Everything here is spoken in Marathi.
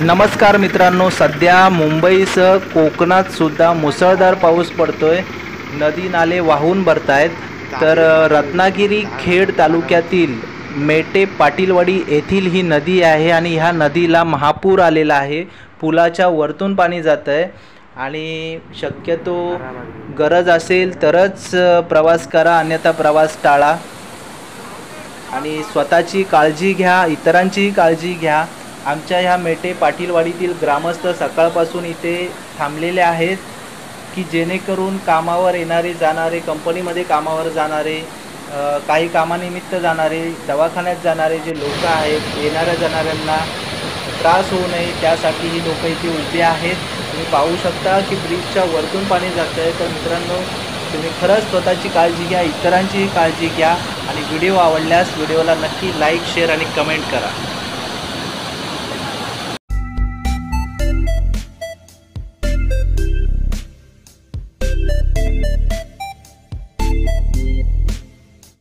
नमस्कार मित्रांनो, सध्या मुंबईसह कोकणात सुद्धा मुसळधार पाऊस पडतोय। नदी नाले वाहून भरतायत। तर रत्नागिरी खेड तालुक्यातील मेटे पाटीलवाडी येथील ही नदी आहे आणि ह्या नदीला महापूर आलेला आहे। पुलाच्या वरतून पाणी जातंय आणि शक्यतो गरज असेल तरच प्रवास करा, अन्यथा प्रवास टाळा आणि स्वतःची काळजी घ्या, इतरांचीही काळजी घ्या। आमच्या ह्या मेटे पाटीलवाडीतील ग्रामस्थ सकाळपासून इथे थांबलेले आहेत की जेणेकरून कामावर येणारे जाणारे, कंपनीमध्ये कामावर जाणारे, काही कामानिमित्त जाणारे, दवाखान्यात जाणारे जे लोक आहेत, येणाऱ्या जाणाऱ्यांना त्रास होऊ नये त्यासाठी ही लोक इथे उभे आहेत। तुम्ही पाहू शकता की ब्रिजच्या वरतून पाणी जातं आहे। तर मित्रांनो, तुम्ही खरंच स्वतःची काळजी घ्या, इतरांचीही काळजी घ्या आणि व्हिडिओ आवडल्यास व्हिडिओला नक्की लाईक, शेअर आणि कमेंट करा।